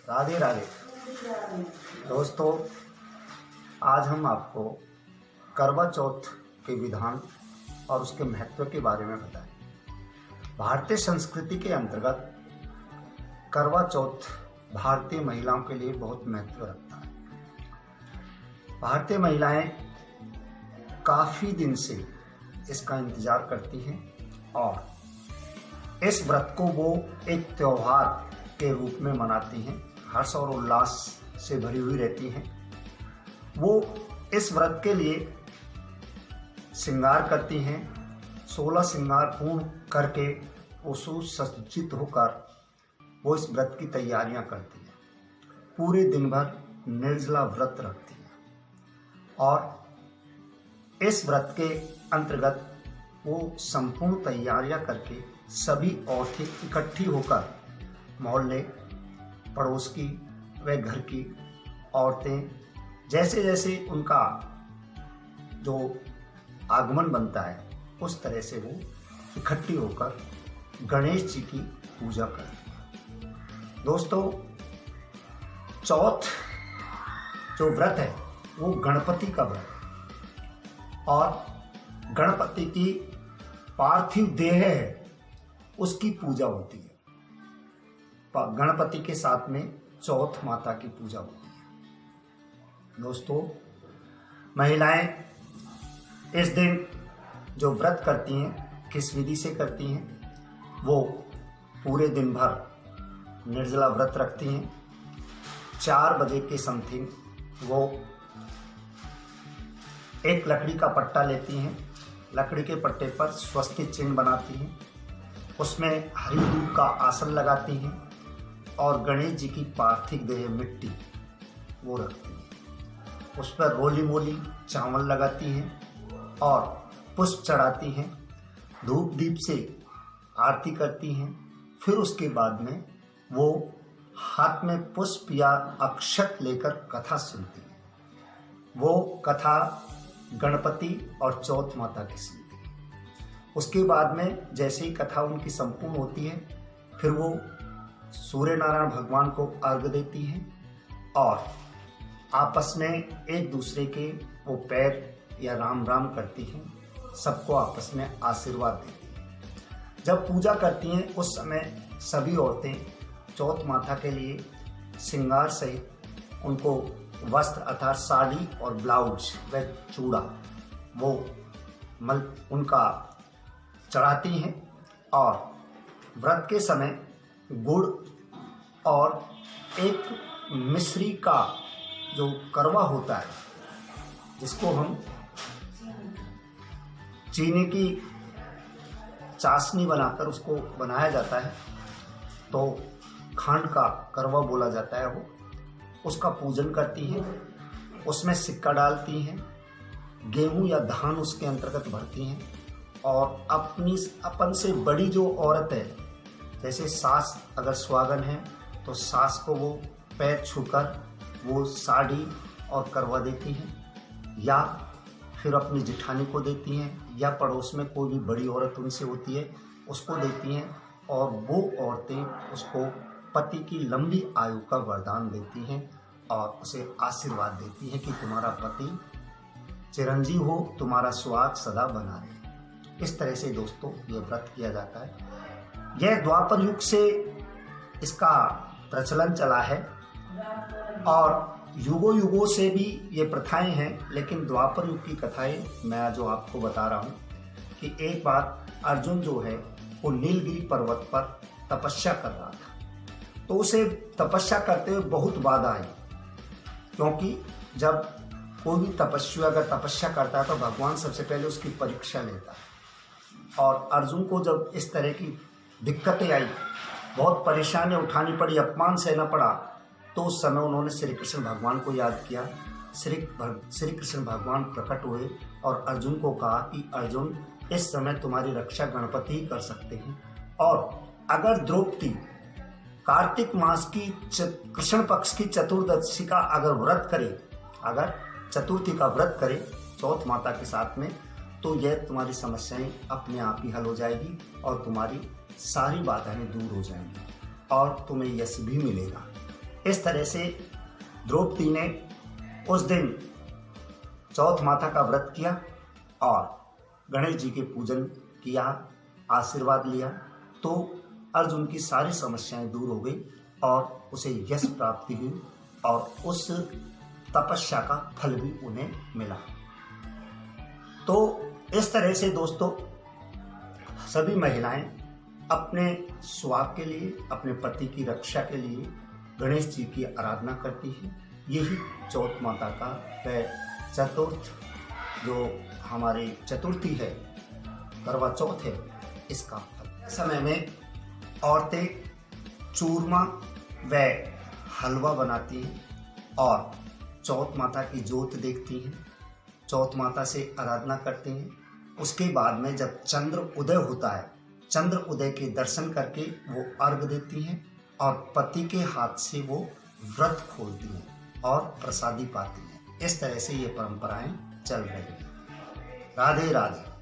राधे राधे। दोस्तों, आज हम आपको करवा चौथ के विधान और उसके महत्व के बारे में बताएं। भारतीय संस्कृति के अंतर्गत करवा चौथ भारतीय महिलाओं के लिए बहुत महत्व रखता है। भारतीय महिलाएं काफी दिन से इसका इंतजार करती हैं और इस व्रत को वो एक त्योहार के रूप में मनाती हैं, हर्ष और उल्लास से भरी हुई रहती हैं। वो इस व्रत के लिए श्रृंगार करती हैं, 16 श्रृंगार पूर्ण करके वो सुसज्जित होकर वो इस व्रत की तैयारियां करती हैं। पूरे दिन भर निर्जला व्रत रखती हैं और इस व्रत के अंतर्गत वो संपूर्ण तैयारियां करके सभी औरतें इकट्ठी होकर मोहल्ले, पड़ोस की व घर की औरतें जैसे जैसे उनका जो आगमन बनता है उस तरह से वो इकट्ठी होकर गणेश जी की पूजा करती हैं। दोस्तों, चौथ जो व्रत है वो गणपति का व्रत है और गणपति की पार्थिव देह है उसकी पूजा होती है। गणपति के साथ में चौथ माता की पूजा होती है। दोस्तों, महिलाएं इस दिन जो व्रत करती हैं, किस विधि से करती हैं, वो पूरे दिन भर निर्जला व्रत रखती हैं। 4 बजे के समथिंग वो एक लकड़ी का पट्टा लेती हैं, लकड़ी के पट्टे पर स्वस्तिक चिन्ह बनाती हैं, उसमें हरी दूब का आसन लगाती हैं और गणेश जी की पार्थिव देह मिट्टी वो रखती हैं। उस पर रोली मोली चावल लगाती हैं और पुष्प चढ़ाती हैं, धूप दीप से आरती करती हैं। फिर उसके बाद में वो हाथ में पुष्प या अक्षत लेकर कथा सुनती हैं। वो कथा गणपति और चौथ माता की सुनती है। उसके बाद में जैसे ही कथा उनकी संपूर्ण होती है, फिर वो सूर्य नारायण भगवान को अर्घ देती हैं और आपस में एक दूसरे के वो पैर या राम राम करती हैं, सबको आपस में आशीर्वाद देती हैं। जब पूजा करती हैं उस समय सभी औरतें चौथ माता के लिए श्रृंगार सहित उनको वस्त्र अर्थात साड़ी और ब्लाउज व चूड़ा वो उनका चढ़ाती हैं और व्रत के समय गुड़ और एक मिश्री का जो करवा होता है, जिसको हम चीनी की चाशनी बनाकर उसको बनाया जाता है, तो खांड का करवा बोला जाता है, वो उसका पूजन करती हैं। उसमें सिक्का डालती हैं, गेहूं या धान उसके अंतर्गत भरती हैं और अपन से बड़ी जो औरत है, जैसे सास अगर सुहागन है तो सास को वो पैर छूकर वो साड़ी और करवा देती हैं या फिर अपनी जेठानी को देती हैं या पड़ोस में कोई भी बड़ी औरत उनसे होती है उसको देती हैं और वो औरतें उसको पति की लंबी आयु का वरदान देती हैं और उसे आशीर्वाद देती हैं कि तुम्हारा पति चिरंजीव हो, तुम्हारा स्वाद सदा बना रहे। इस तरह से दोस्तों ये व्रत किया जाता है। यह द्वापर युग से इसका प्रचलन चला है और युगों युगों से भी ये प्रथाएं हैं, लेकिन द्वापर युग की कथाएं मैं जो आपको बता रहा हूँ कि एक बार अर्जुन जो है वो नीलगिरी पर्वत पर तपस्या कर रहा था, तो उसे तपस्या करते हुए बहुत बाधा आई, क्योंकि जब कोई भी तपस्वी अगर तपस्या करता है तो भगवान सबसे पहले उसकी परीक्षा लेता है। और अर्जुन को जब इस तरह की दिक्कतें आई, बहुत परेशानी उठानी पड़ी, अपमान सहना पड़ा, तो उस समय उन्होंने श्री कृष्ण भगवान को याद किया। श्री कृष्ण भगवान प्रकट हुए और अर्जुन को कहा कि अर्जुन, इस समय तुम्हारी रक्षा गणपति ही कर सकते हैं, और अगर द्रौपदी कार्तिक मास की कृष्ण पक्ष की चतुर्दशी का अगर व्रत करे, अगर चतुर्थी का व्रत करे चौथ माता के साथ में, तो यह तुम्हारी समस्याएं अपने आप ही हल हो जाएगी और तुम्हारी सारी बाधाएं दूर हो जाएंगी और तुम्हें यश भी मिलेगा। इस तरह से द्रौपदी ने उस दिन चौथ माता का व्रत किया और गणेश जी के पूजन किया, आशीर्वाद लिया, तो अर्जुन की सारी समस्याएं दूर हो गई और उसे यश प्राप्ति हुई और उस तपस्या का फल भी उन्हें मिला। तो इस तरह से दोस्तों सभी महिलाएं अपने सुहाग के लिए, अपने पति की रक्षा के लिए गणेश जी की आराधना करती है। यही चौथ माता का वह चतुर्थ जो हमारी चतुर्थी है, करवा चौथ है, इसका फल। समय में औरतें चूरमा व हलवा बनाती हैं और चौथ माता की जोत देखती हैं, चौथ माता से आराधना करती हैं। उसके बाद में जब चंद्र उदय होता है, चंद्र उदय के दर्शन करके वो अर्घ देती हैं और पति के हाथ से वो व्रत खोलती हैं और प्रसादी पाती हैं। इस तरह से ये परंपराएं चल रही हैं। राधे राधे।